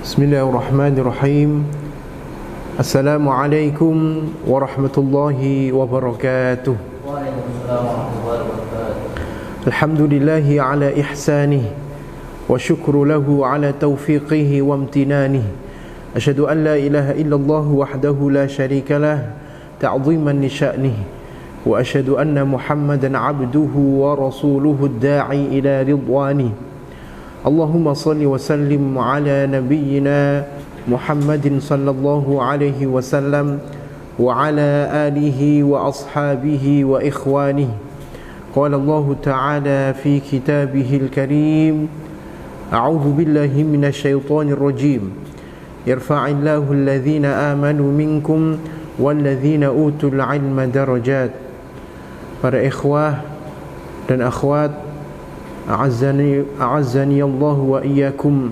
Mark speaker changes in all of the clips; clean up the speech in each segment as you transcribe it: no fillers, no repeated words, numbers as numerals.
Speaker 1: Bismillahirrahmanirrahim. Assalamualaikum warahmatullahi wabarakatuh.
Speaker 2: Waalaikumsalam warahmatullahi wabarakatuh.
Speaker 1: Alhamdulillahi ala ihsanih wa syukru lahu ala taufiqihi wa amtinanih. Asyhadu an la ilaha illallah wahdahu la syarika lah ta'ziman li sya'nih. Wa asyhadu anna Muhammadan abduhu wa rasuluhu ad-da'i ila ridwanih. Allahumma salli wa sallim ala nabiyyina Muhammadin sallallahu alaihi wasallam wa ala alihi wa ashabihi wa ikhwanihi. Qala Allah ta'ala fi kitabihil karim, a'udzu billahi minasy syaithanir rajim. Yarfa'illahu alladhina amanu minkum walladhina utul ilma darajat. Para ikhwah dan akhwat, a'azzani Allah wa iyyakum.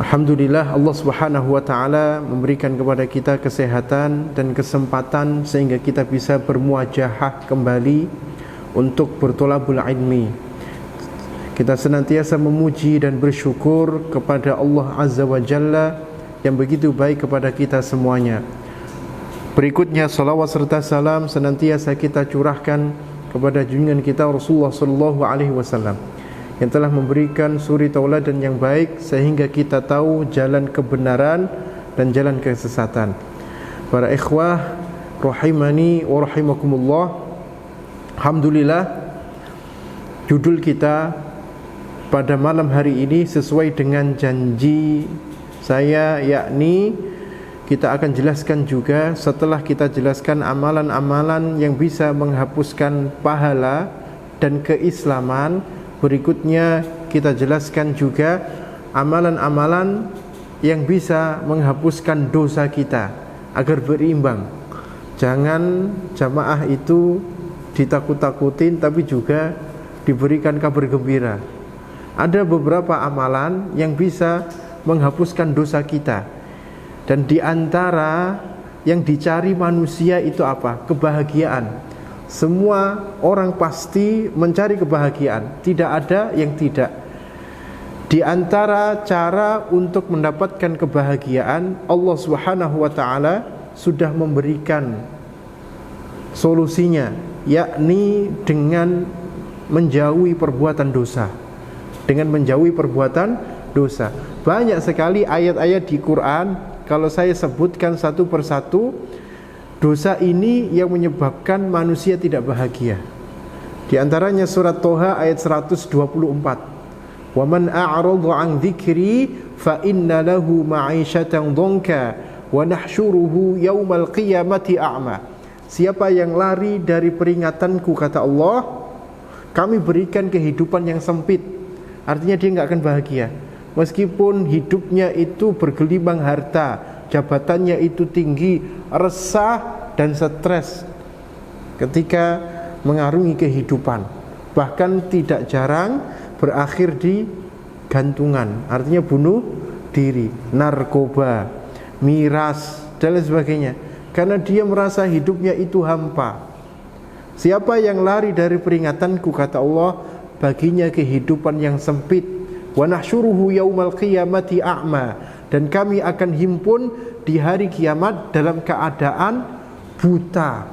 Speaker 1: Alhamdulillah, Allah Subhanahu wa taala memberikan kepada kita kesehatan dan kesempatan sehingga kita bisa bermuajahah kembali untuk bertolabul ilmi. Kita senantiasa memuji dan bersyukur kepada Allah Azza wa Jalla yang begitu baik kepada kita semuanya. Berikutnya salawat serta salam senantiasa kita curahkan kepada junjungan kita Rasulullah sallallahu alaihi wasallam yang telah memberikan suri tauladan yang baik sehingga kita tahu jalan kebenaran dan jalan kesesatan. Para ikhwah rahimani wa rahimakumullah, alhamdulillah judul kita pada malam hari ini sesuai dengan janji saya, yakni kita akan jelaskan juga setelah kita jelaskan amalan-amalan yang bisa menghapuskan pahala dan keislaman. Berikutnya kita jelaskan juga amalan-amalan yang bisa menghapuskan dosa kita agar berimbang. Jangan jamaah itu ditakut-takutin, tapi juga diberikan kabar gembira. Ada beberapa amalan yang bisa menghapuskan dosa kita. Dan di antara yang dicari manusia itu apa? Kebahagiaan. Semua orang pasti mencari kebahagiaan, tidak ada yang tidak. Di antara cara untuk mendapatkan kebahagiaan, Allah Subhanahu wa taala sudah memberikan solusinya, yakni dengan menjauhi perbuatan dosa. Dengan menjauhi perbuatan dosa. Banyak sekali ayat-ayat di Quran. Kalau saya sebutkan satu persatu, dosa ini yang menyebabkan manusia tidak bahagia. Di antaranya surat Toha ayat 124. Wa man a'rada 'an dzikri fa inna lahu ma'isyatan dhanka wa nahsyuruhu yaumal qiyamati a'ma. Siapa yang lari dari peringatanku, kata Allah, kami berikan kehidupan yang sempit. Artinya dia enggak akan bahagia. Meskipun hidupnya itu bergelimang harta, jabatannya itu tinggi, resah dan stres ketika mengarungi kehidupan. Bahkan tidak jarang berakhir di gantungan, artinya bunuh diri, narkoba, miras dan lain sebagainya. Karena dia merasa hidupnya itu hampa. Siapa yang lari dari peringatanku, kata Allah, baginya kehidupan yang sempit. Wa nahsyuruhu yaumal qiyamati a'ma, dan kami akan himpun di hari kiamat dalam keadaan buta.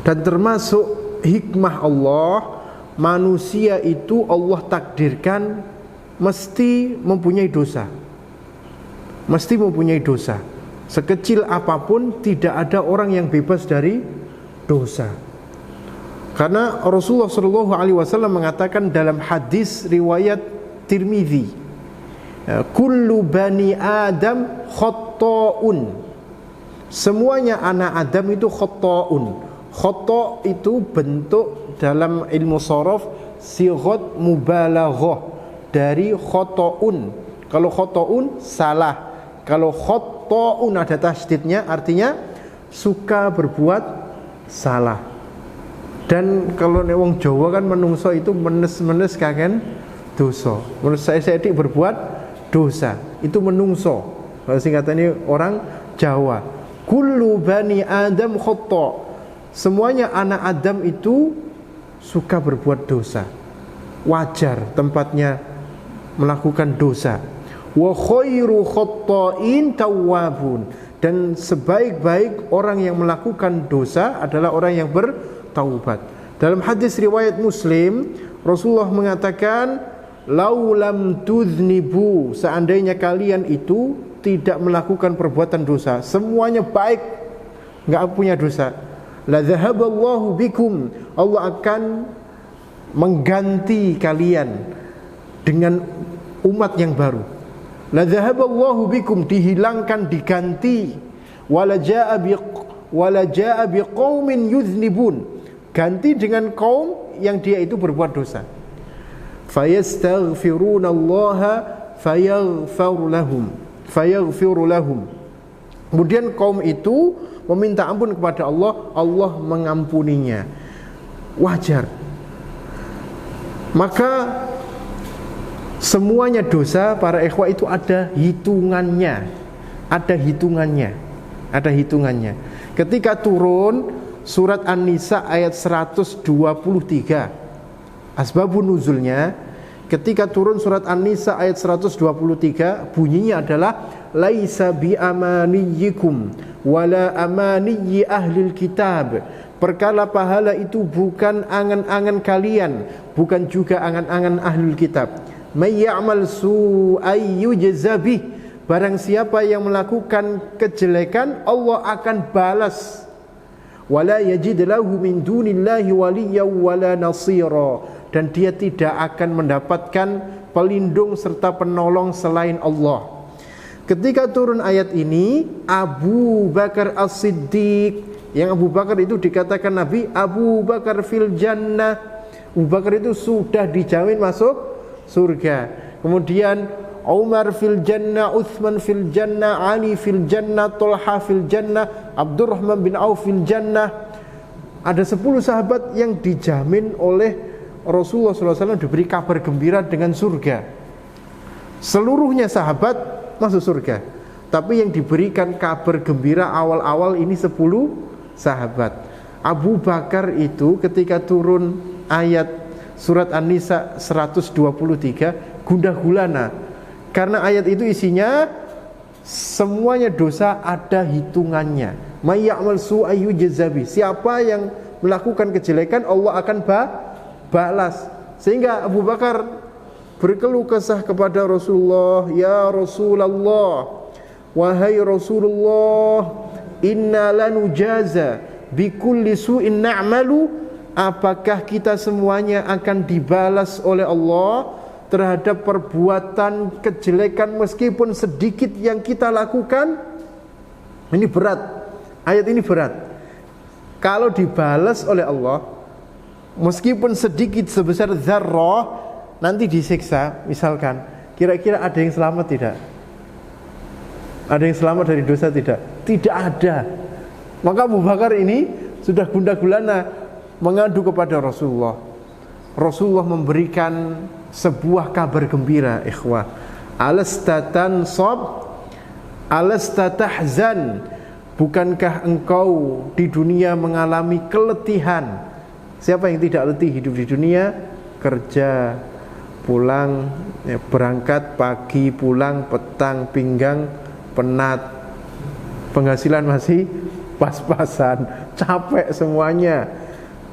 Speaker 1: Dan termasuk hikmah Allah, manusia itu Allah takdirkan mesti mempunyai dosa. Mesti mempunyai dosa. Sekecil apapun tidak ada orang yang bebas dari dosa. Karena Rasulullah sallallahu alaihi wasallam mengatakan dalam hadis riwayat Tirmidzi, kullu bani Adam khata'un. Semuanya anak Adam itu khata'un. Khata' itu bentuk dalam ilmu sharaf sighat mubalaghah dari khata'un. Kalau khata'un salah, kalau khata'un ada tasydidnya, artinya suka berbuat salah. Dan kalau wong Jawa kan menungso itu menes-menes kaken dosa. Menurut saya dik berbuat dosa itu menungso. Kalau singkatannya orang Jawa, kullu bani Adam khata'. Semuanya anak Adam itu suka berbuat dosa. Wajar tempatnya melakukan dosa. Wa khairu khatta'in tawwabun, dan sebaik-baik orang yang melakukan dosa adalah orang yang bertaubat. Dalam hadis riwayat Muslim, Rasulullah mengatakan, laulam tudhnibu, seandainya kalian itu tidak melakukan perbuatan dosa, semuanya baik, enggak punya dosa, la dhahaballahu bikum, Allah akan mengganti kalian dengan umat yang baru. La dhahaballahu bikum, dihilangkan, diganti. Wala jaa biqaumin yudhnibun, ganti dengan kaum yang dia itu berbuat dosa. Fayastaghfirunallaha fayaghfiru lahum. Kemudian kaum itu meminta ampun kepada Allah, Allah mengampuninya. Wajar. Maka semuanya dosa para ikhwah itu ada hitungannya. Ada hitungannya. Ketika turun surat An-Nisa ayat 123, asbabun nuzulnya, ketika turun surat An-Nisa ayat 123, bunyinya adalah laisa bi amaniyikum wala amaniyyi ahlil kitab. Perkara pahala itu bukan angan-angan kalian, bukan juga angan-angan ahlul kitab. May ya'mal su'ay yujza bih, barang siapa yang melakukan kejelekan Allah akan balas. Wala yajid lahu min dunillahi waliyyan wala nasira, dan dia tidak akan mendapatkan pelindung serta penolong selain Allah. Ketika turun ayat ini, Abu Bakar As-Siddiq, yang Abu Bakar itu dikatakan Nabi Abu Bakar fil jannah, Abu Bakar itu sudah dijamin masuk surga. Kemudian Umar fil jannah, Uthman fil jannah, Ali fil jannah, Talha fil jannah, Abdurrahman bin Auf fil jannah. Ada 10 sahabat yang dijamin oleh Rasulullah SAW diberi kabar gembira dengan surga. Seluruhnya sahabat masuk surga, tapi yang diberikan kabar gembira awal-awal ini 10 sahabat. Abu Bakar itu ketika turun ayat surat An-Nisa 123 gundah gulana, karena ayat itu isinya semuanya dosa ada hitungannya. May ya'mal su'ay yujza bih, siapa yang melakukan kejelekan Allah akan balas. Sehingga Abu Bakar berkeluh kesah kepada Rasulullah, ya Rasulullah, wahai Rasulullah, inna lanujaza bikulli su'in na'malu, apakah kita semuanya akan dibalas oleh Allah terhadap perbuatan kejelekan meskipun sedikit yang kita lakukan? Ini berat, ayat ini berat. Kalau dibalas oleh Allah meskipun sedikit sebesar dzarrah, nanti disiksa, misalkan, kira-kira ada yang selamat tidak? Ada yang selamat dari dosa tidak? Tidak ada. Maka Abu Bakar ini sudah gundah gulana mengadu kepada Rasulullah. Rasulullah memberikan sebuah kabar gembira, ikhwah. Alasta tansab, alasta tahzan, bukankah engkau di dunia mengalami keletihan? Siapa yang tidak letih hidup di dunia? Kerja, pulang, berangkat pagi, pulang petang, pinggang, penat, penghasilan masih pas-pasan, capek semuanya.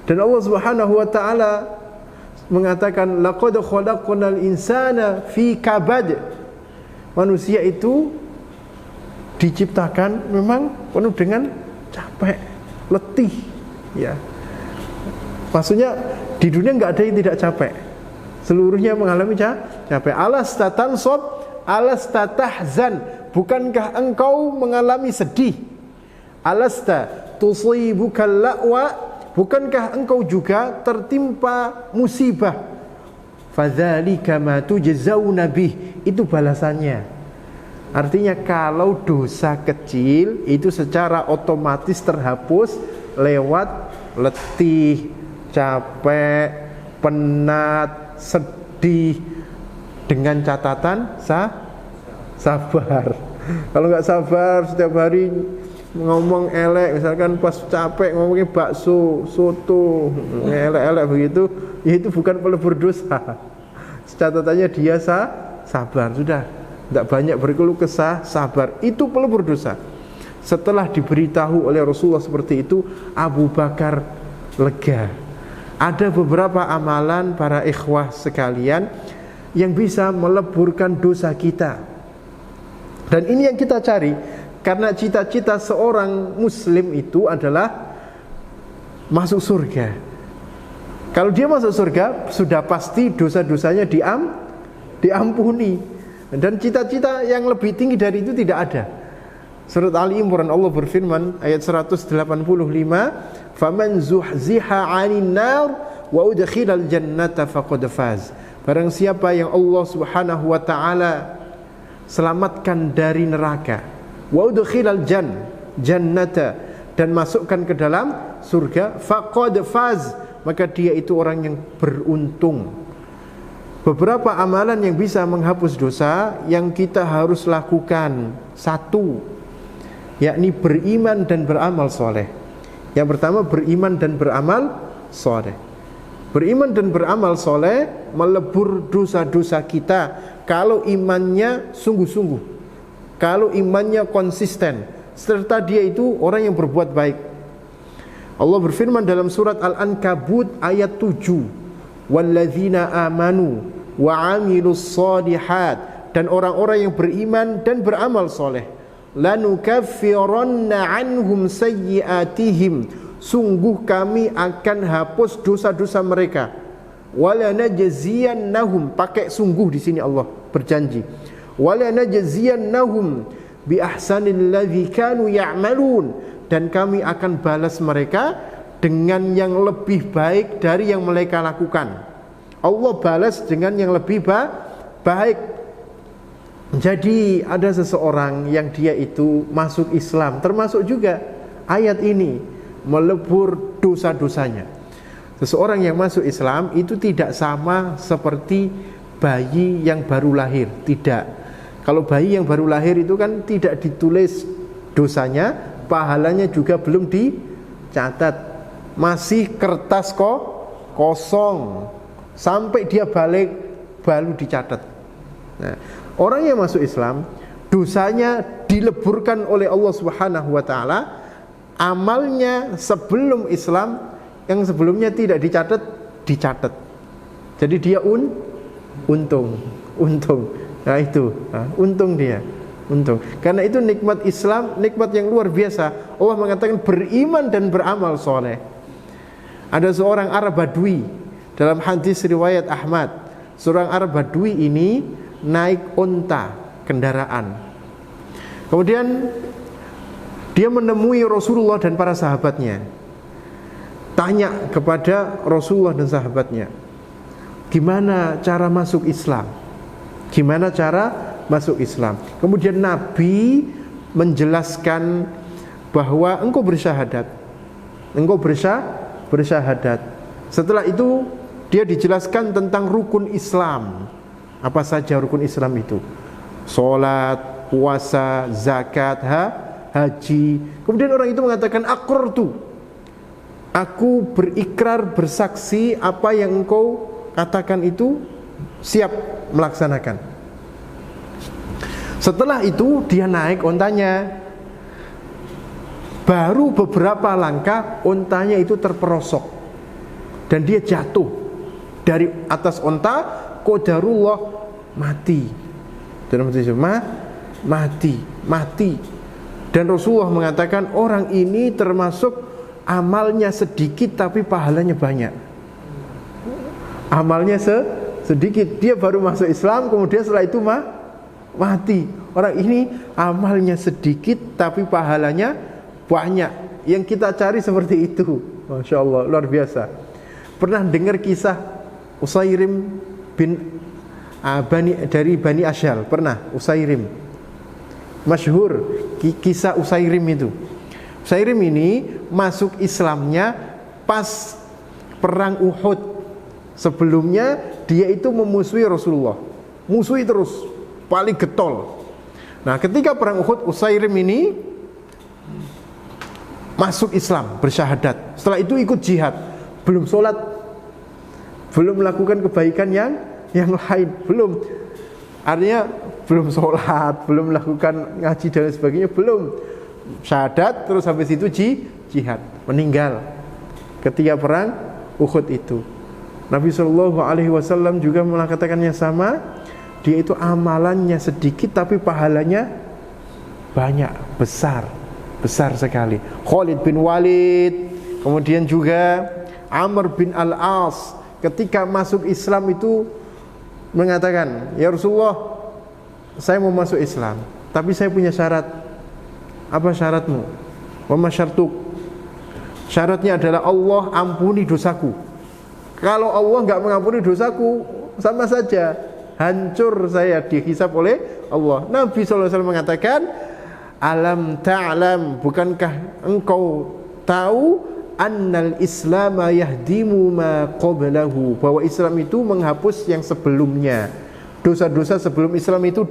Speaker 1: Dan Allah Subhanahu wa taala mengatakan laqad khalaqnal insana fi kabad. Manusia itu diciptakan memang penuh dengan capek, letih, ya. Maksudnya di dunia enggak ada yang tidak capek. Seluruhnya mengalami capek. Alasta tansab, alasta tahzan, bukankah engkau mengalami sedih? Alasta tusibukal la'wa, bukankah engkau juga tertimpa musibah? Fadzalika ma tujzauna bih, itu balasannya. Artinya kalau dosa kecil itu secara otomatis terhapus lewat letih, capek, penat, sedih, dengan catatan sabar. Kalau nggak sabar setiap hari ngomong elek, misalkan pas capek ngomongnya bakso, soto, elek-elek begitu, ya itu bukan pelebur dosa. Catatannya dia sabar, sudah tidak banyak berkeluh kesah, sabar. Itu pelebur dosa. Setelah diberitahu oleh Rasulullah seperti itu, Abu Bakar lega. Ada beberapa amalan para ikhwah sekalian yang bisa meleburkan dosa kita. Dan ini yang kita cari, karena cita-cita seorang muslim itu adalah masuk surga. Kalau dia masuk surga, sudah pasti dosa-dosanya diampuni. Dan cita-cita yang lebih tinggi dari itu tidak ada. Surat Ali Imran Allah berfirman ayat 185, "Faman zuhziha 'anil nar wa udkhilal jannata faqad faz." Barang siapa yang Allah Subhanahu wa taala selamatkan dari neraka, wa udkhilal jannata, dan masukkan ke dalam surga, faqad faz, maka dia itu orang yang beruntung. Beberapa amalan yang bisa menghapus dosa yang kita harus lakukan. Satu, yakni beriman dan beramal soleh. Yang pertama, beriman dan beramal soleh. Beriman dan beramal soleh melebur dosa-dosa kita kalau imannya sungguh-sungguh, kalau imannya konsisten, serta dia itu orang yang berbuat baik. Allah berfirman dalam surat Al-Ankabut ayat 7, "Walladzina amanu wa 'amilus shalihat," dan orang-orang yang beriman dan beramal soleh, "lanukaffiranna 'anhum sayyi'atihim," sungguh kami akan hapus dosa-dosa mereka. "Walanajziyannahum," pakai sungguh di sini Allah berjanji, "walanajziyannahum bi ahsanil ladzi kanu ya'malun," dan kami akan balas mereka dengan yang lebih baik dari yang mereka lakukan. Allah balas dengan yang lebih baik. Jadi ada seseorang yang dia itu masuk Islam, termasuk juga ayat ini melebur dosa-dosanya. Seseorang yang masuk Islam itu tidak sama seperti bayi yang baru lahir. Tidak. Kalau bayi yang baru lahir itu kan tidak ditulis dosanya, pahalanya juga belum dicatat, masih kertas kosong, sampai dia balik baru dicatat. Nah, orang yang masuk Islam, dosanya dileburkan oleh Allah Subhanahu wa taala. Amalnya sebelum Islam yang sebelumnya tidak dicatat. Jadi dia untung. Nah itu, untung dia. Untung. Karena itu nikmat Islam, nikmat yang luar biasa. Allah mengatakan beriman dan beramal soleh. Ada seorang Arab Badui dalam hadis riwayat Ahmad. Seorang Arab Badui ini naik unta, kendaraan. Kemudian dia menemui Rasulullah dan para sahabatnya. Tanya kepada Rasulullah dan sahabatnya, gimana cara masuk Islam? Gimana cara masuk Islam? Kemudian Nabi menjelaskan bahwa engkau bersyahadat. Setelah itu dia dijelaskan tentang rukun Islam. Apa saja rukun Islam itu? Salat, puasa, zakat, haji. Kemudian orang itu mengatakan, aqrartu, aku berikrar, bersaksi apa yang engkau katakan itu siap melaksanakan. Setelah itu dia naik ontanya. Baru beberapa langkah ontanya itu terperosok dan dia jatuh dari atas onta. Qadarullah, mati. Dalam mati. Dan Rasulullah mengatakan orang ini termasuk amalnya sedikit tapi pahalanya banyak. Amalnya sedikit, dia baru masuk Islam, kemudian setelah itu mati. Orang ini amalnya sedikit tapi pahalanya banyak. Yang kita cari seperti itu. Masya Allah, luar biasa. Pernah dengar kisah Usairim bin dari Bani Asyal? Pernah? Usairim, masyhur kisah Usairim itu. Usairim ini masuk Islamnya pas perang Uhud. Sebelumnya dia itu memusuhi Rasulullah, musuhi terus, paling getol. Nah ketika perang Uhud, Usairim ini masuk Islam, bersyahadat. Setelah itu ikut jihad, belum sholat, belum melakukan kebaikan yang lain, belum. Artinya belum sholat, belum melakukan ngaji dan sebagainya, belum. Syahadat terus habis itu jihad, meninggal ketika perang Uhud itu. Nabi SAW juga mengatakannya sama. Dia itu amalannya sedikit tapi pahalanya banyak, besar sekali. Khalid bin Walid, kemudian juga Amr bin Al-As ketika masuk Islam itu mengatakan, "Ya Rasulullah, saya mau masuk Islam, tapi saya punya syarat." "Apa syaratmu?" "Wa ma syartuk?" Syaratnya adalah Allah ampuni dosaku. Kalau Allah enggak mengampuni dosaku, sama saja hancur saya dihisab oleh Allah. Nabi SAW mengatakan, "Alam ta'lam, bukankah engkau tahu annal islama yahdimu ma qablahu, bahwa Islam itu menghapus yang sebelumnya. Dosa-dosa sebelum Islam itu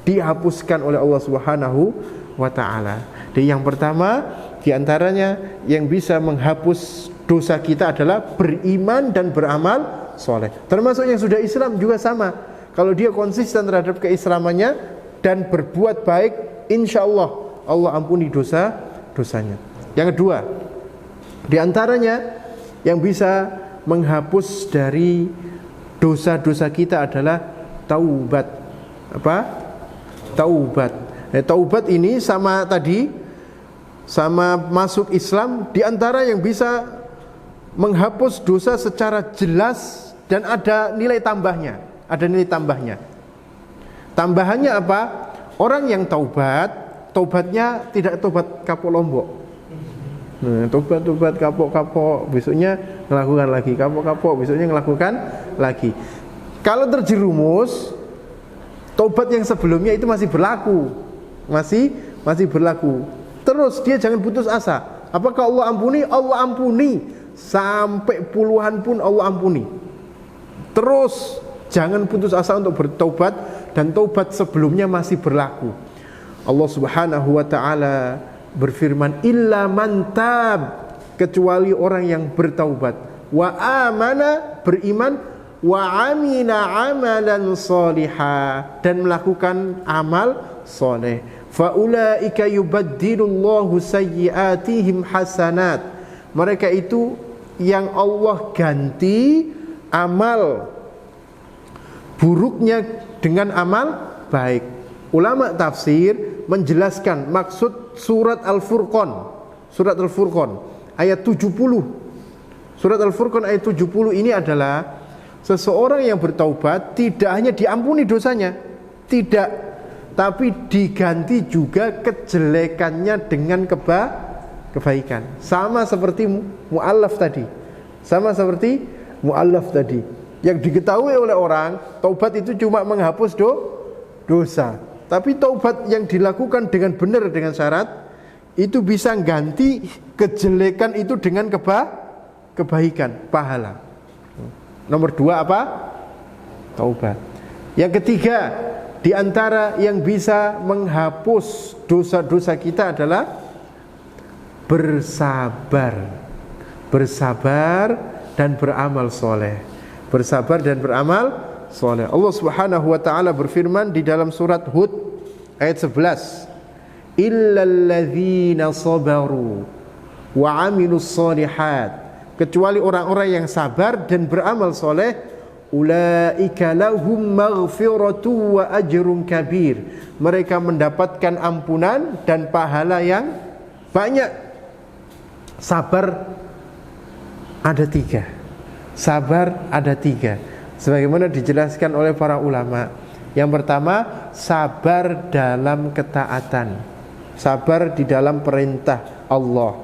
Speaker 1: dihapuskan oleh Allah Subhanahu wa taala." Jadi yang pertama di antaranya yang bisa menghapus dosa kita adalah beriman dan beramal soleh. Termasuk yang sudah Islam juga sama. Kalau dia konsisten terhadap keislamannya dan berbuat baik, insya Allah Allah ampuni dosanya. Yang kedua, di antaranya yang bisa menghapus dari dosa-dosa kita adalah taubat. Apa? Taubat. Taubat ini sama tadi, sama masuk Islam, di antara yang bisa menghapus dosa secara jelas dan ada nilai tambahnya. Tambahannya apa? Orang yang taubatnya tidak taubat kapok lombok. Tobat kapok, besoknya melakukan lagi, kapok, besoknya melakukan lagi. Kalau terjerumus, taubat yang sebelumnya itu masih berlaku. Masih berlaku. Terus dia jangan putus asa. Apakah Allah ampuni? Allah ampuni. Sampai puluhan pun Allah ampuni. Terus jangan putus asa untuk bertobat, dan taubat sebelumnya masih berlaku. Allah Subhanahu wa taala berfirman, "Illa man tab", kecuali orang yang bertaubat, wa amana, beriman, wa amila amalan salihah, dan melakukan amal soleh. Fa ulaika yubaddilullahu sayyiatihim hasanat. Mereka itu yang Allah ganti amal buruknya dengan amal baik. Ulama tafsir menjelaskan maksud surat Al-Furqan. Surat Al-Furqan ayat 70. Surat Al-Furqan ayat 70 ini adalah seseorang yang bertaubat tidak hanya diampuni dosanya, tidak, tapi diganti juga kejelekannya dengan kebaikan. Sama seperti mu'allaf tadi. Yang diketahui oleh orang, taubat itu cuma menghapus dosa. Tapi taubat yang dilakukan dengan benar, dengan syarat, itu bisa ganti kejelekan itu dengan kebaikan, pahala. Nomor 2 apa? Taubat. Yang ketiga, di antara yang bisa menghapus dosa-dosa kita adalah bersabar dan beramal soleh. Allah Subhanahu wa taala berfirman di dalam surat Hud ayat 11, "Illal ladzina sabaru wa 'amilus shalihat", kecuali orang-orang yang sabar dan beramal soleh, ulaika lahum maghfiratu wa ajrun kabir, mereka mendapatkan ampunan dan pahala yang banyak. Sabar ada 3. Sebagaimana dijelaskan oleh para ulama. Yang pertama, sabar dalam ketaatan, sabar di dalam perintah Allah.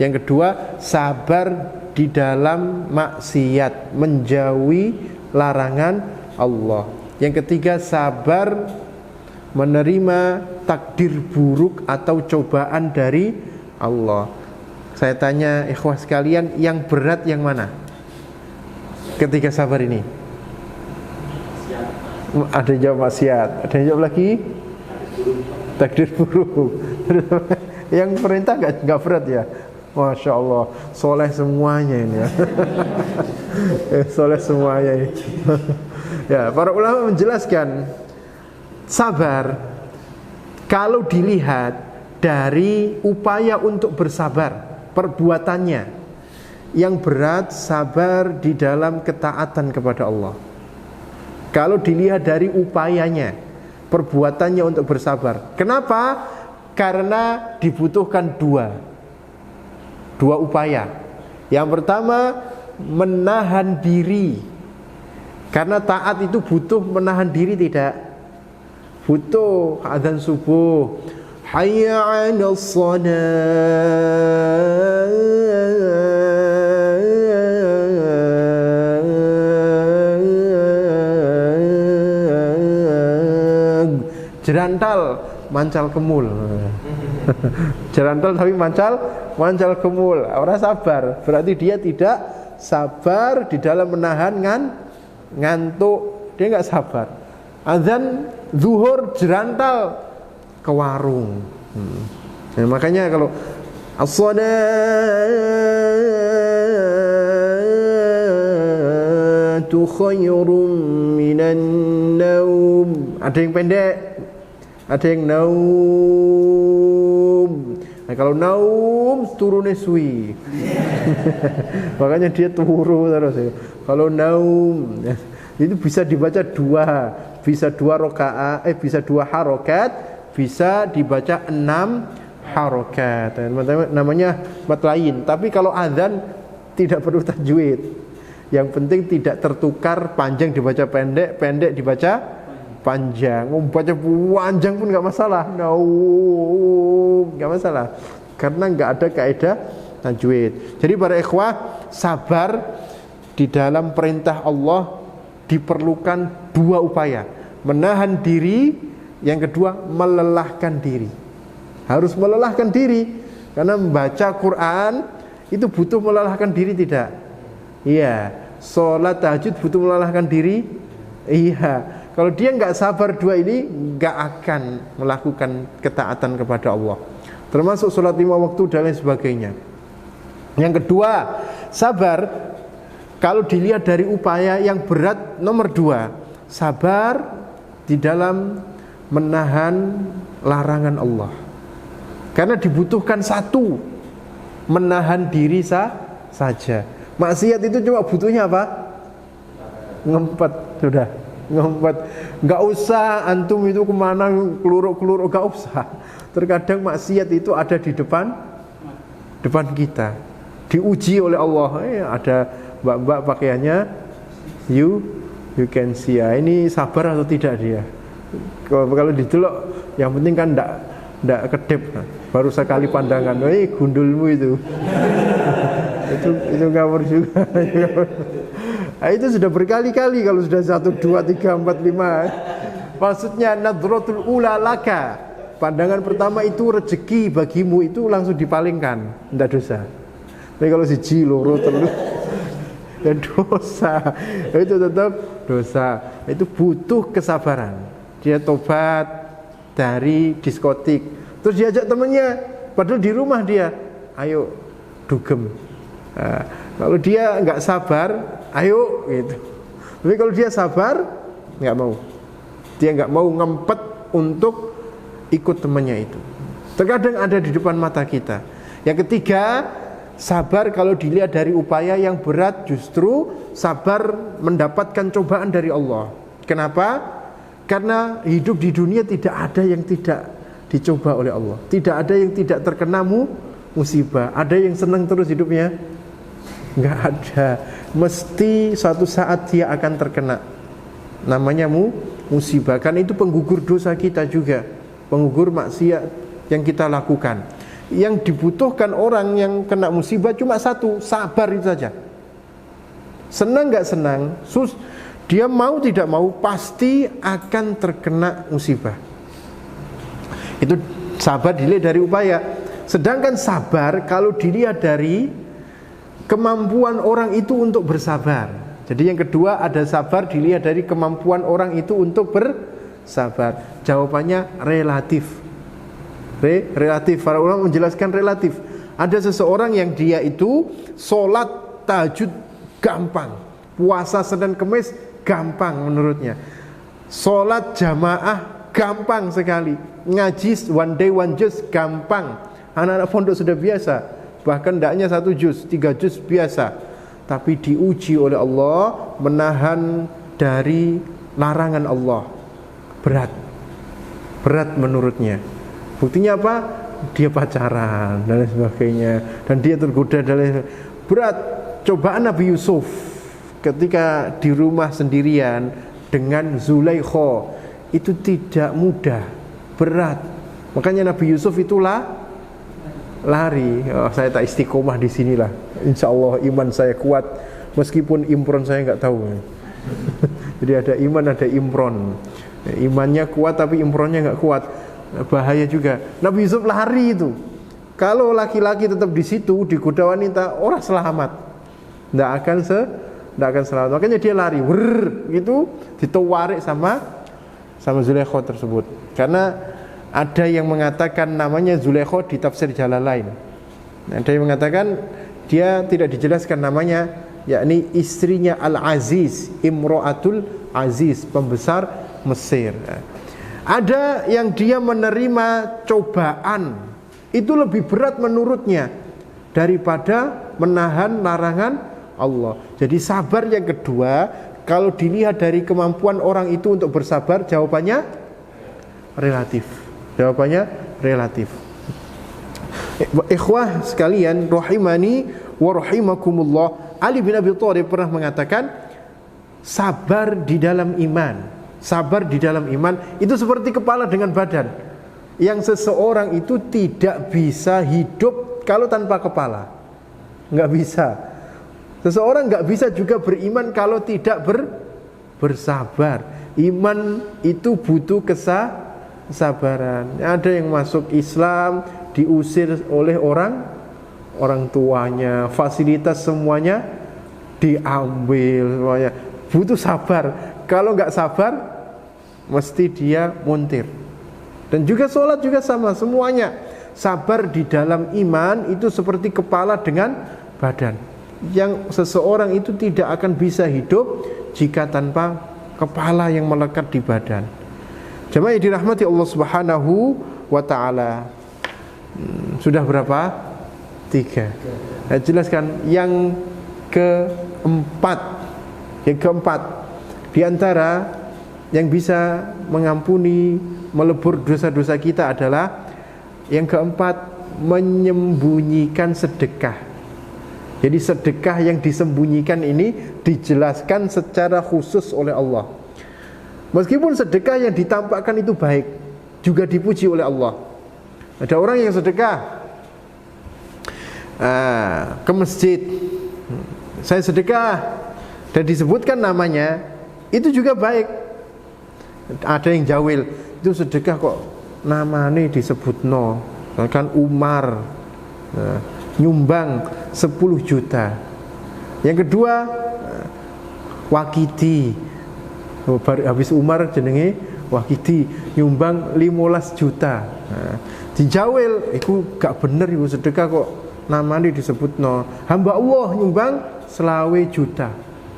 Speaker 1: Yang kedua, sabar di dalam maksiat, menjauhi larangan Allah. Yang ketiga, sabar menerima takdir buruk atau cobaan dari Allah. Saya tanya ikhwah sekalian, yang berat yang mana ketika sabar ini? Ada yang jawab maksiat, ada yang jawab lagi takdir buruk. Yang perintah enggak berat ya? Masya Allah, soleh semuanya ini ya. Soleh semuanya ini. Ya, para ulama menjelaskan Sabar kalau dilihat dari upaya untuk bersabar, perbuatannya yang berat, sabar di dalam ketaatan kepada Allah. Kalau dilihat dari upayanya, perbuatannya untuk bersabar. Kenapa? Karena dibutuhkan dua upaya. Yang pertama, menahan diri. Karena taat itu butuh menahan diri, tidak? Butuh adzan subuh, hayya 'alas shalah, jerantal mancal kemul. Jerantal tapi mancal kemul. Orang sabar, berarti dia tidak sabar di dalam menahan ngantuk. Dia enggak sabar. Azan zuhur jerantal ke warung. Nah, makanya kalau as-salatu khairum minan naum. Ada yang pendek, ada yang naum. Nah, kalau naum turunnya suwi. Makanya dia turu terus ya. Kalau naum itu bisa dibaca bisa dua rakaat, bisa 2 harokat, bisa dibaca 6 harokat. Namanya mat lain. Tapi kalau azan tidak perlu tajwid. Yang penting tidak tertukar, panjang dibaca pendek, pendek dibaca panjang. Mau baca panjang pun nggak masalah. Nggak masalah. Karena nggak ada kaidah tajwid. Jadi para ikhwah, sabar di dalam perintah Allah diperlukan 2 upaya. Menahan diri, yang kedua melelahkan diri. Harus melelahkan diri. Karena membaca Quran itu butuh melelahkan diri, tidak? Iya. Sholat tahajud butuh melelahkan diri. Iya. Kalau dia nggak sabar 2 ini, nggak akan melakukan ketaatan kepada Allah. Termasuk sholat 5 waktu dan lain sebagainya. Yang kedua, sabar kalau dilihat dari upaya yang berat, nomor 2, sabar di dalam menahan larangan Allah. Karena dibutuhkan 1, menahan diri saja. Maksiat itu cuma butuhnya apa? Ngempet, sudah ngempet. Nggak usah antum itu kemana keluruk-keluruk, nggak usah. Terkadang maksiat itu ada di depan kita, diuji oleh Allah. Ada mbak-mbak pakaiannya you can see ya, ini sabar atau tidak dia. Kalau didelok, yang penting kan ndak kedip, baru sekali pandangan, gundulmu itu. itu ngawur juga. Nah, itu sudah berkali-kali kalau sudah 1, 2, 3, 4, 5. Maksudnya nadratul ula laka. Pandangan pertama itu rezeki bagimu, itu langsung dipalingkan, ndak dosa. Tapi kalau siji loro terus ya dosa. Itu tetap dosa. Itu butuh kesabaran. Dia tobat dari diskotik, terus diajak temannya, padahal di rumah dia, ayo dugem. Nah, kalau dia nggak sabar, ayo gitu. Tapi kalau dia sabar, nggak mau. Dia nggak mau ngempet untuk ikut temannya itu. Terkadang ada di depan mata kita. Yang ketiga, sabar kalau dilihat dari upaya yang berat, justru sabar mendapatkan cobaan dari Allah. Kenapa? Karena hidup di dunia tidak ada yang tidak dicoba oleh Allah. Tidak ada yang tidak terkena musibah. Ada yang senang terus hidupnya? Enggak ada. Mesti suatu saat dia akan terkena. Namanya musibah. Karena itu penggugur dosa kita juga, penggugur maksiat yang kita lakukan. Yang dibutuhkan orang yang kena musibah cuma 1, sabar itu saja. Senang gak senang, dia mau tidak mau pasti akan terkena musibah. Itu sabar dilihat dari upaya. Sedangkan sabar kalau dilihat dari kemampuan orang itu untuk bersabar. Jadi yang kedua, ada sabar dilihat dari kemampuan orang itu untuk bersabar. Jawabannya relatif. Relatif. Para ulama menjelaskan relatif. Ada seseorang yang dia itu sholat tahajud gampang, puasa Senin Kemis gampang menurutnya, sholat jamaah gampang sekali. Ngaji one day one juz gampang. Anak-anak pondok sudah biasa. Bahkan tidaknya 1 juz, 3 juz biasa. Tapi diuji oleh Allah menahan dari larangan Allah. Berat menurutnya. Buktinya apa? Dia pacaran dan lain sebagainya, dan dia tergoda dan lain sebagainya. Berat. Cobaan Nabi Yusuf ketika di rumah sendirian dengan Zulaikha itu tidak mudah, berat. Makanya Nabi Yusuf itulah lari. Saya tak istiqomah di sinilah. Insya Allah iman saya kuat meskipun impron saya nggak tahu. Jadi ada iman, ada impron. Imannya kuat tapi impronnya nggak kuat, bahaya juga. Nabi Yusuf lari itu. Kalau laki-laki tetap di situ digoda wanita, orang selamat. Nggak akan selamat. Makanya dia lari, gitu, ditawarik sama Zulaikha tersebut. Karena ada yang mengatakan namanya Zulaikha di tafsir Jalalain. Ada yang mengatakan dia tidak dijelaskan namanya, yakni istrinya Al-Aziz, Imro'atul Aziz, pembesar Mesir. Ada yang dia menerima cobaan, itu lebih berat menurutnya daripada menahan larangan Allah. Jadi sabar yang kedua, kalau dilihat dari kemampuan orang itu untuk bersabar, jawabannya relatif. Ikhwah sekalian, rahimani wa rahimakumullah, Ali bin Abi Thalib pernah mengatakan, sabar di dalam iman itu seperti kepala dengan badan. Yang seseorang itu tidak bisa hidup kalau tanpa kepala, nggak bisa. Seseorang nggak bisa juga beriman kalau tidak bersabar. Iman itu butuh kesabaran. Ada yang masuk Islam diusir oleh orang tuanya, fasilitas semuanya diambil semuanya. Butuh sabar. Kalau nggak sabar, mesti dia muntir. Dan juga sholat juga sama, semuanya. Sabar di dalam iman itu seperti kepala dengan badan. Yang seseorang itu tidak akan bisa hidup jika tanpa kepala yang melekat di badan. Jemaah yang dirahmati Allah Subhanahu wa ta'ala. Sudah berapa? 3. Nah, jelaskan yang keempat. Yang keempat, di antara yang bisa mengampuni, melebur dosa-dosa kita adalah yang keempat, menyembunyikan sedekah. Jadi sedekah yang disembunyikan ini dijelaskan secara khusus oleh Allah. Meskipun sedekah yang ditampakkan itu baik, juga dipuji oleh Allah. Ada orang yang sedekah ke masjid, saya sedekah, dan disebutkan namanya, itu juga baik. Ada yang jawil, itu sedekah kok namanya disebut kan Umar, nyumbang 10 juta. Yang kedua, Wakidi, habis Umar jenenge Wakidi, nyumbang 15 juta. Dijawil, itu gak bener ibu, sedekah kok namanya disebut hamba Allah nyumbang 20 juta,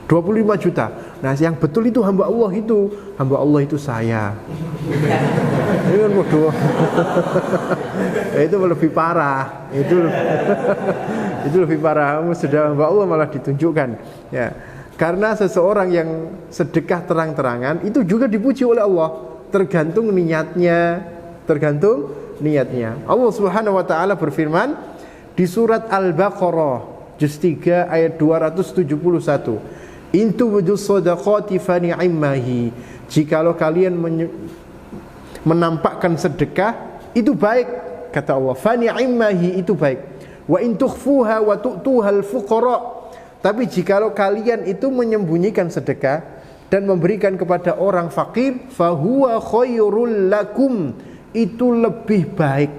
Speaker 1: 25 juta. Nah, yang betul itu hamba Allah itu saya. Ini kan bodoh. Itu lebih parah. Itu lebih parah. Sudah hamba Allah malah ditunjukkan. Ya. Karena seseorang yang sedekah terang-terangan itu juga dipuji oleh Allah. Tergantung niatnya. Allah Subhanahu wa taala berfirman di surat Al-Baqarah juz 3 ayat 271. Intu wudus sadaqati fani'immahi. Jikalau kalian menampakkan sedekah, itu baik, kata Allah. Fani'immahi, itu baik. Wa in tukhfuha wa tu'tuhal fuqara. Tapi jikalau kalian itu menyembunyikan sedekah dan memberikan kepada orang fakir, fahuwa khairul lakum, itu lebih baik.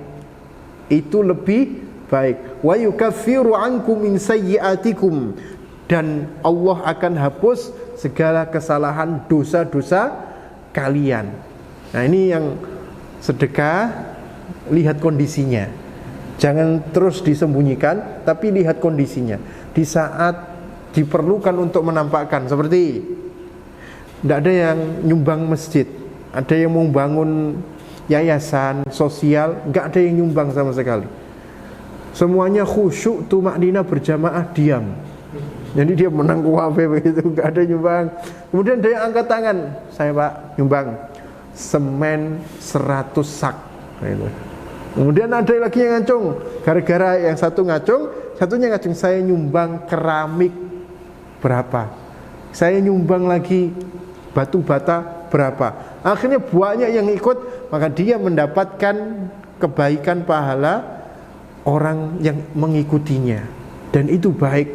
Speaker 1: Wa yukaffiru ankum min sayyi'atikum, dan Allah akan hapus segala kesalahan dosa-dosa kalian. Nah, ini yang sedekah, lihat kondisinya. Jangan terus disembunyikan, tapi lihat kondisinya. Di saat diperlukan untuk menampakkan, seperti tidak ada yang nyumbang masjid, ada yang mau bangun yayasan sosial, nggak ada yang nyumbang sama sekali. Semuanya khusyuk, tumaknina, berjamaah, diam. Jadi dia menang kuafe begitu, nggak ada nyumbang. Kemudian ada yang angkat tangan, saya Pak nyumbang semen 100 sak. Gitu. Kemudian ada lagi yang ngacung, gara-gara yang satu ngacung, satunya ngacung, saya nyumbang keramik berapa, saya nyumbang lagi batu bata berapa. Akhirnya banyak yang ikut, maka dia mendapatkan kebaikan pahala orang yang mengikutinya, dan itu baik.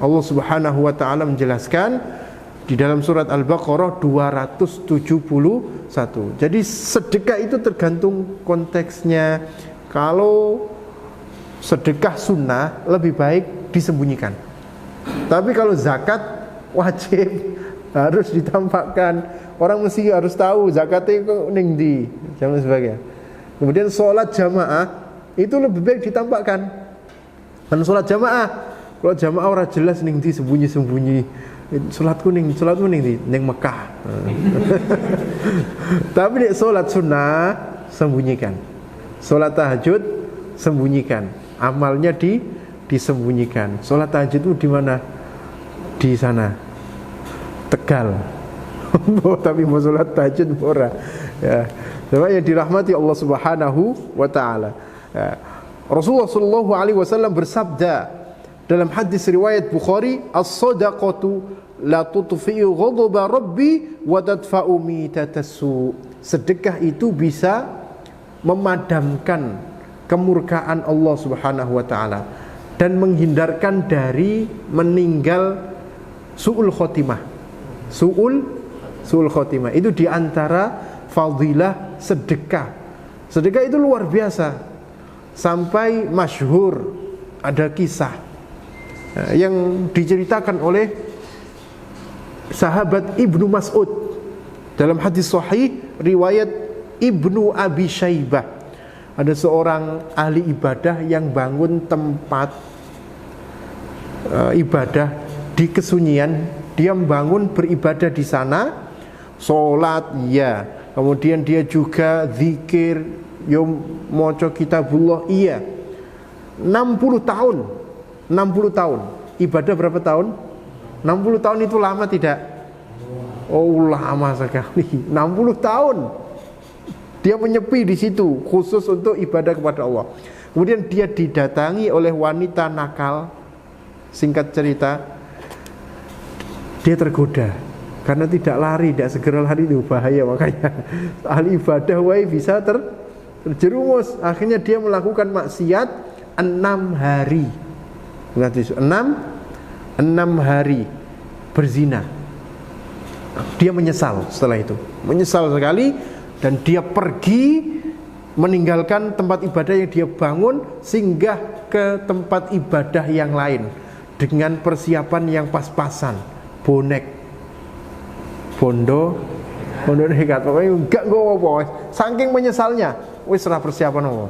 Speaker 1: Allah Subhanahu wa taala menjelaskan di dalam surat Al-Baqarah 271. Jadi sedekah itu tergantung konteksnya. Kalau sedekah sunnah lebih baik disembunyikan. Tapi kalau zakat wajib harus ditampakkan. Orang mesti harus tahu zakatnya kok ning ndi, dan sebagainya. Kemudian sholat jamaah itu lebih baik ditampakkan. Dan sholat jamaah, kalau jamaah orang jelas ning ndi, sembunyi-sembunyi. Sholatku ning ndi, ning Mekah. Tapi nek sholat sunnah sembunyikan. Sholat tahajud sembunyikan. Amalnya disembunyikan. Sholat tahajud itu di mana? Di sana, Tegal. Tapi mau sholat tahajud ora. Ya, sebab yang dirahmati Allah Subhanahu wa taala. Ya. Rasulullah sallallahu alaihi wasallam bersabda dalam hadis riwayat Bukhari, "As-shadaqatu la tutfi'u ghadaba rabbi wa tadfa'u mitatasu." Sedekah itu bisa memadamkan kemurkaan Allah Subhanahu wa taala dan menghindarkan dari meninggal su'ul khotimah. Su'ul khotimah itu diantara fadilah sedekah. Sedekah itu luar biasa, sampai masyhur ada kisah yang diceritakan oleh sahabat Ibnu Mas'ud dalam hadis sahih riwayat Ibnu Abi Syaibah. Ada seorang ahli ibadah yang bangun tempat ibadah di kesunyian. Dia membangun beribadah di sana, sholat ya, kemudian dia juga zikir, maca kitabullah iya. 60 tahun ibadah. Berapa tahun? 60 tahun itu lama tidak? Oh, lama sekali. 60 tahun dia menyepi di situ khusus untuk ibadah kepada Allah. Kemudian dia didatangi oleh wanita nakal. Singkat cerita, dia tergoda karena tidak lari, tidak segera lari itu bahaya. Makanya ahli ibadah bisa terjerumus. Akhirnya dia melakukan maksiat 6 hari. 6 hari berzina. Dia menyesal setelah itu, menyesal sekali, dan dia pergi meninggalkan tempat ibadah yang dia bangun, singgah ke tempat ibadah yang lain dengan persiapan yang pas-pasan, bonek, bondo nekat, pokoknya enggak apa-apa. Saking menyesalnya, wis ora persiapan apa.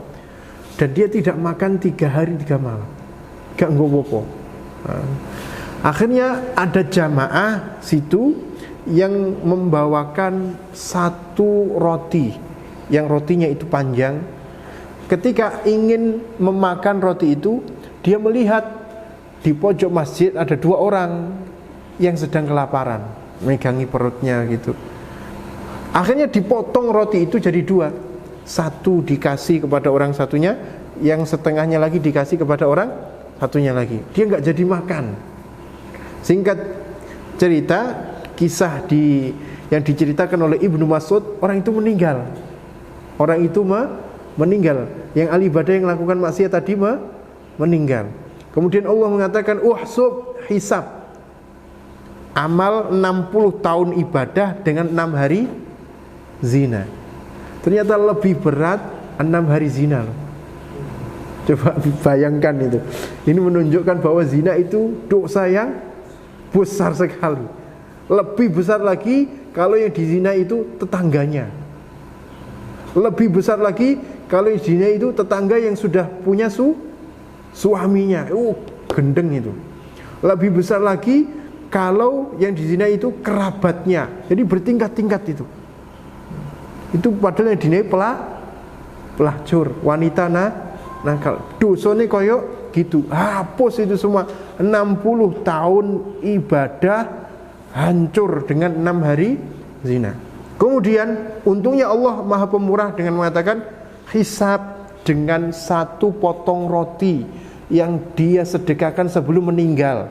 Speaker 1: Dan dia tidak makan 3 hari 3 malam, enggak apa-apa. Akhirnya ada jamaah situ yang membawakan 1 roti, yang rotinya itu panjang. Ketika ingin memakan roti itu, dia melihat di pojok masjid ada 2 orang yang sedang kelaparan, megangi perutnya gitu. Akhirnya dipotong roti itu jadi 2. 1 dikasih kepada orang satunya, yang setengahnya lagi dikasih kepada orang satunya lagi. Dia nggak jadi makan. Singkat cerita, kisah yang diceritakan oleh Ibnu Mas'ud, orang itu meninggal. Orang itu meninggal. Yang ahli ibadah yang melakukan maksiat tadi meninggal. Kemudian Allah mengatakan, uhsub hisab. Amal 60 tahun ibadah dengan 6 hari zina. Ternyata lebih berat 6 hari zina loh. Coba bayangkan itu. Ini menunjukkan bahwa zina itu dosa yang besar sekali. Lebih besar lagi kalau yang dizina itu tetangganya. Lebih besar lagi kalau yang dizina itu tetangga yang sudah punya suaminya. Gendeng itu. Lebih besar lagi kalau yang dizina itu kerabatnya. Jadi bertingkat-tingkat itu. Itu padahal yang dinilai pelacur, wanita nakal. Dosane koyo gitu. Hapus itu semua. 60 tahun ibadah hancur dengan 6 hari zina. Kemudian untungnya Allah Maha Pemurah dengan mengatakan hisab dengan 1 potong roti yang dia sedekahkan sebelum meninggal.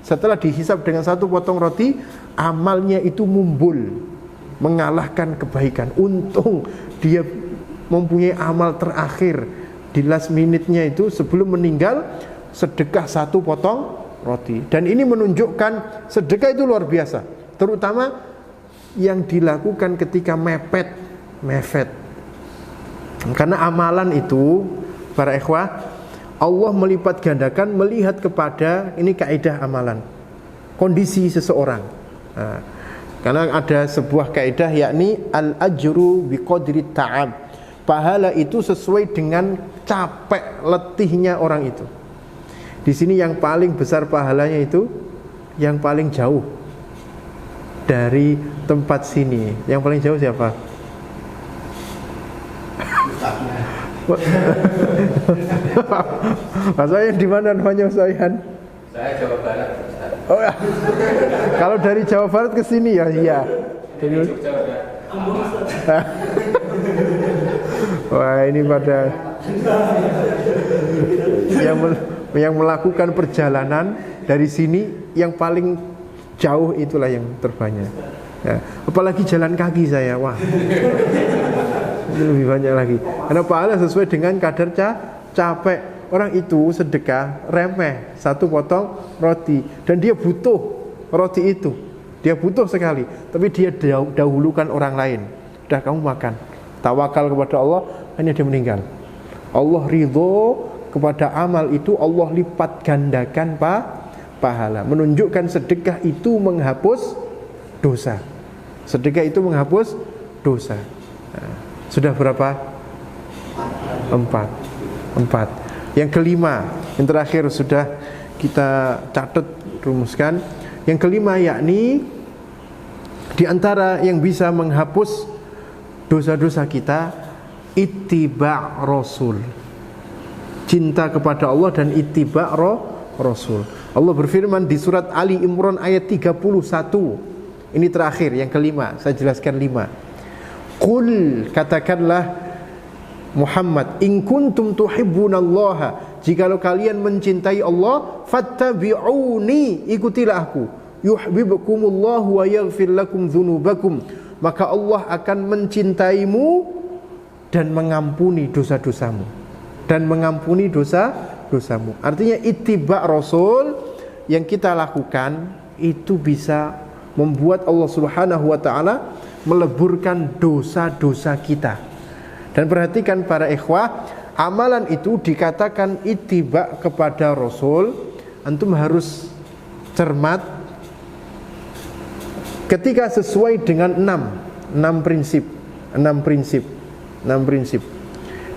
Speaker 1: Setelah dihisab dengan 1 potong roti, amalnya itu mumbul, mengalahkan kebaikan. Untung dia mempunyai amal terakhir di last minute-nya itu sebelum meninggal, sedekah 1 potong roti. Dan ini menunjukkan sedekah itu luar biasa, terutama yang dilakukan ketika mepet. Karena amalan itu, para ikhwah, Allah melipat gandakan melihat kepada, ini kaidah amalan, kondisi seseorang. Karena ada sebuah kaidah, yakni al-ajru biqadri ta'ab. Pahala itu sesuai dengan capek letihnya orang itu. Di sini yang paling besar pahalanya itu yang paling jauh dari tempat sini. Yang paling jauh siapa? Mas Soyan di mana namanya Mas Soyan?
Speaker 2: Saya Jawa Barat.
Speaker 1: Oh ya. Kalau dari Jawa Barat ke sini ya iya.
Speaker 2: Dari Jogja.
Speaker 1: Wah, ini pada yang melakukan perjalanan dari sini yang paling jauh itulah yang terbanyak. Ya, apalagi jalan kaki saya, wah. Itu lebih banyak lagi. Karena pahala sesuai dengan kadar capek. Orang itu sedekah remeh 1 potong roti dan dia butuh roti itu. Dia butuh sekali, tapi dia dahulukan orang lain. Udah, kamu makan. Tawakal kepada Allah, hanya dia meninggal. Allah ridho kepada amal itu, Allah lipat gandakan pahala. Menunjukkan sedekah itu menghapus dosa. Sedekah itu menghapus dosa. Nah, sudah berapa? 4. Yang kelima, yang terakhir sudah kita catat, rumuskan. Yang kelima yakni di antara yang bisa menghapus dosa-dosa kita, ittiba' Rasul. Cinta kepada Allah dan ittiba' Rasul. Allah berfirman di surat Ali Imran ayat 31. Ini terakhir, yang kelima, saya jelaskan 5. Qul, katakanlah Muhammad, in kuntum tuhibbunallaha, jikalau kalian mencintai Allah, fattabi'uni, ikutilah aku, yuhibbukumullahu wa yaghfir lakum dzunubakum, maka Allah akan mencintaimu dan mengampuni dosa-dosamu. Artinya ittiba' Rasul yang kita lakukan itu bisa membuat Allah Subhanahu wa taala meleburkan dosa-dosa kita. Dan perhatikan para ikhwah, amalan itu dikatakan ittiba' kepada Rasul. Antum harus cermat ketika sesuai dengan 6 prinsip.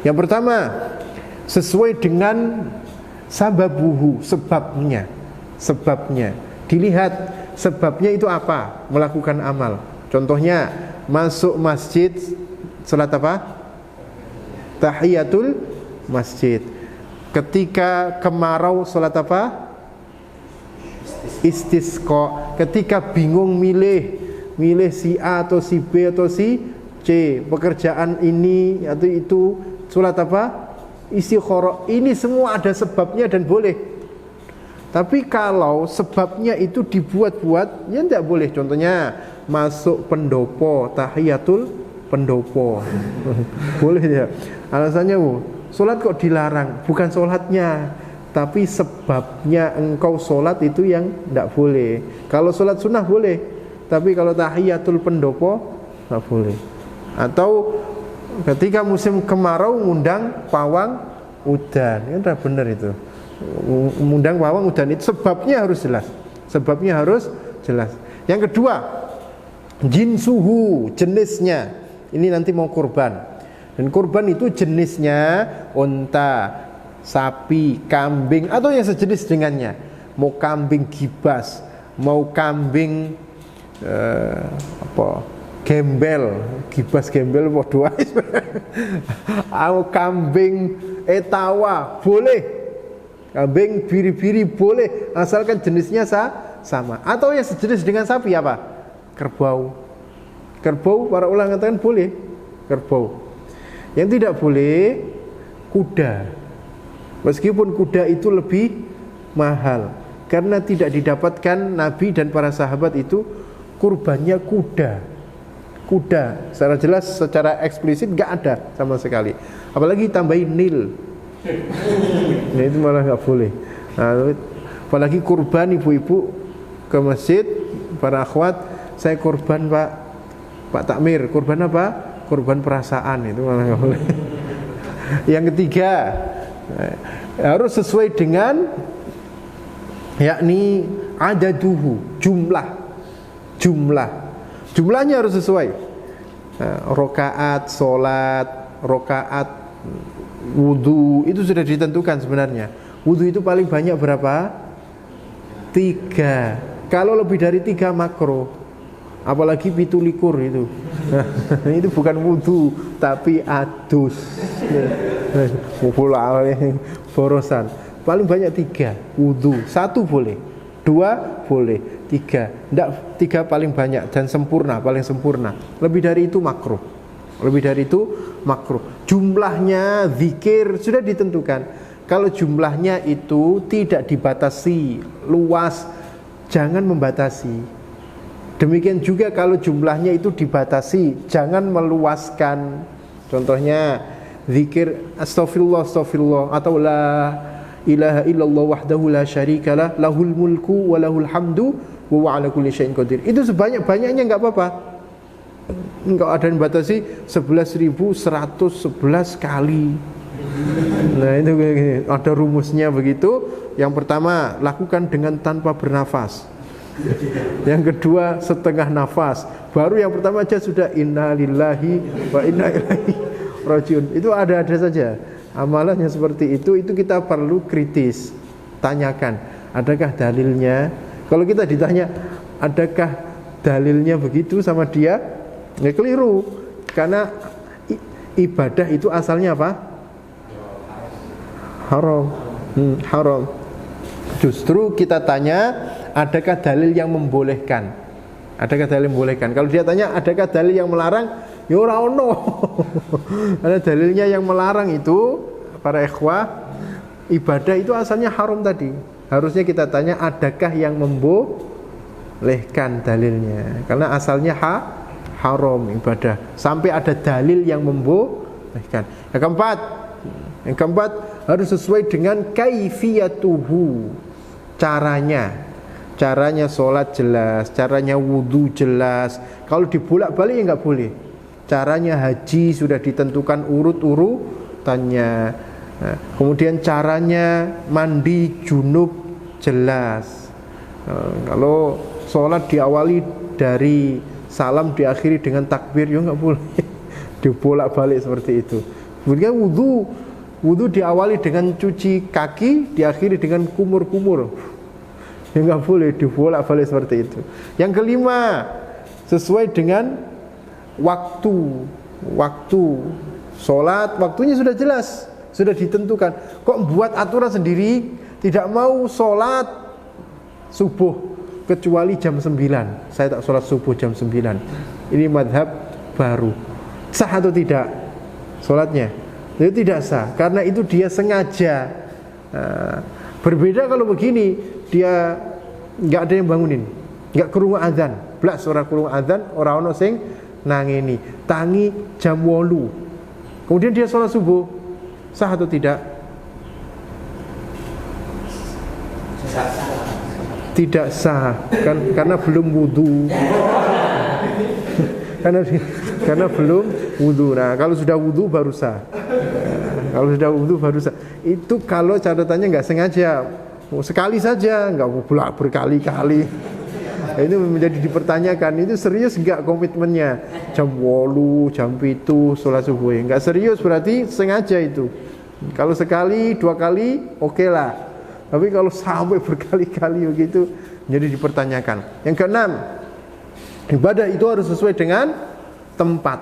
Speaker 1: Yang pertama, sesuai dengan sababuhu, sebabnya. Dilihat sebabnya itu apa? Melakukan amal. Contohnya, masuk masjid, salat apa? Tahiyatul masjid. Ketika kemarau, salat apa? Istisqa. Ketika bingung milih si A atau si B atau si C, pekerjaan ini atau itu, salat apa? Istikharah. Ini semua ada sebabnya dan boleh. Tapi kalau sebabnya itu dibuat-buat, ya tidak boleh. Contohnya masuk pendopo, tahiyatul pendopo. Boleh ya. Alasannya, sholat kok dilarang? Bukan sholatnya, tapi sebabnya engkau sholat itu yang tidak boleh. Kalau sholat sunnah boleh, tapi kalau tahiyatul pendopo tidak boleh. Atau ketika musim kemarau ngundang pawang udan, ya sudah benar itu. Ngundang pawang udan itu sebabnya harus jelas. Yang kedua, jinsuhu, jenisnya. Ini nanti mau kurban. Dan kurban itu jenisnya unta, sapi, kambing atau yang sejenis dengannya. Mau kambing gibas, mau kambing gembel, kibas gembel padha wae. Kambing etawa boleh, kambing biri-biri boleh, asalkan jenisnya sama. Atau yang sejenis dengan sapi apa? Kerbau. Kerbau para ulama mengatakan boleh, kerbau. Yang tidak boleh kuda. Meskipun kuda itu lebih mahal, karena tidak didapatkan Nabi dan para sahabat itu kurbannya kuda. Kuda secara jelas, secara eksplisit nggak ada sama sekali. Apalagi tambahin nil, nah itu malah nggak boleh. Nah, apalagi kurban ibu-ibu ke masjid, para akhwat, saya kurban Pak Takmir, kurban apa? Kurban perasaan, itu malah nggak boleh. Yang ketiga, harus sesuai dengan, yakni adaduhu, jumlahnya harus sesuai. Rokaat sholat, rokaat wudu itu sudah ditentukan sebenarnya. Wudu itu paling banyak berapa? 3. Kalau lebih dari 3 makruh. Apalagi 17 itu. Itu bukan wudu tapi adus. Borosan. Paling banyak 3 wudu. 1 boleh, 2 boleh, 3 enggak, 3 paling banyak dan sempurna, paling sempurna. Lebih dari itu makruh. Jumlahnya zikir sudah ditentukan. Kalau jumlahnya itu tidak dibatasi, luas, jangan membatasi. Demikian juga kalau jumlahnya itu dibatasi, jangan meluaskan. Contohnya zikir astaghfirullah atau la ilaha illallah wahdahu la syarikalah lahul mulku wa lahul hamdu wa huwa ala kulli syai'in qadir. Itu sebanyak-banyaknya enggak apa-apa. Enggak ada yang batasi 11.111 kali. Nah, itu ada rumusnya begitu. Yang pertama, lakukan dengan tanpa bernafas. Yang kedua, setengah nafas. Baru yang pertama aja sudah innalillahi wa inna ilaihi rajiun. Itu ada-ada saja. Amalannya seperti itu kita perlu kritis. Tanyakan, adakah dalilnya? Kalau kita ditanya, adakah dalilnya begitu sama dia? Ya keliru. Karena ibadah itu asalnya apa? Haram. Haram. Justru kita tanya, adakah dalil yang membolehkan? Adakah dalil yang membolehkan? Kalau dia tanya, adakah dalil yang melarang? Ya ora ono. Karena dalilnya yang melarang itu, para ikhwah, ibadah itu asalnya haram tadi. Harusnya kita tanya, adakah yang membolehkan dalilnya? Karena asalnya haram ibadah. Sampai ada dalil yang membolehkan. Yang keempat harus sesuai dengan kaifiyatuhu, caranya sholat jelas, caranya wudu jelas. Kalau dibolak-balik ya nggak boleh. Caranya haji sudah ditentukan urut-urutannya. Nah, kemudian caranya mandi junub jelas. Kalau sholat diawali dari salam, diakhiri dengan takbir, ya nggak boleh. Dibolak-balik seperti itu. Kemudian wudu diawali dengan cuci kaki, diakhiri dengan kumur-kumur. Ya nggak boleh dibolak-balik seperti itu. Yang kelima, sesuai dengan waktu sholat, waktunya sudah jelas, sudah ditentukan. Kok buat aturan sendiri, tidak mau sholat subuh kecuali jam 9. Saya tak sholat subuh jam 9. Ini madhab baru. Sah atau tidak sholatnya? Itu tidak sah, karena itu dia sengaja. Berbeda kalau begini, dia nggak ada yang bangunin, nggak krungu adzan, blas ora krungu adzan, ora ono sing nangeni, tangi jam 8. Kemudian dia sholat subuh, sah atau tidak? Tidak sah, karena belum wudu. karena belum wudu. Nah, kalau sudah wudu baru sah. Itu kalau catatannya nggak sengaja, sekali saja, nggak pula berkali-kali. Ini menjadi dipertanyakan, itu serius nggak komitmennya? Jam 8, jam 7 sholat subuh, nggak serius berarti sengaja itu. Kalau sekali, 2 kali, oke lah. Tapi kalau sampai berkali-kali begitu, jadi dipertanyakan. Yang keenam, ibadah itu harus sesuai dengan tempat.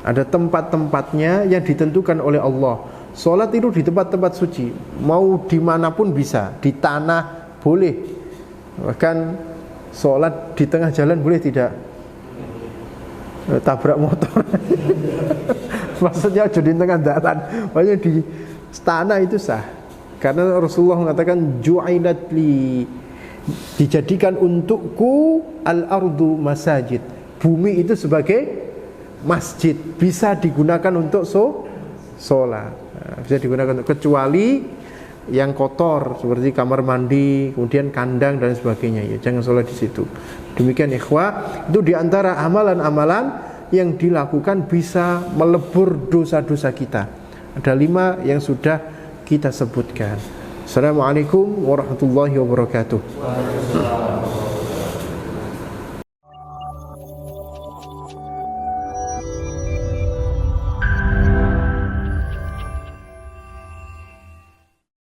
Speaker 1: Ada tempat-tempatnya yang ditentukan oleh Allah. Sholat itu di tempat-tempat suci, mau dimanapun bisa, di tanah boleh, bahkan sholat di tengah jalan boleh tidak? Tabrak motor. Maksudnya jadi tengah jalan, makanya di tanah itu sah. Karena Rasulullah mengatakan ju'ilat li, dijadikan untukku al-ardu masajid. Bumi itu sebagai masjid, bisa digunakan untuk sholat. Bisa digunakan untuk, kecuali yang kotor seperti kamar mandi, kemudian kandang dan sebagainya, ya jangan sholat di situ. Demikian ikhwah, itu diantara amalan-amalan yang dilakukan bisa melebur dosa-dosa kita. Ada 5 yang sudah kita sebutkan. Assalamualaikum warahmatullahi wabarakatuh.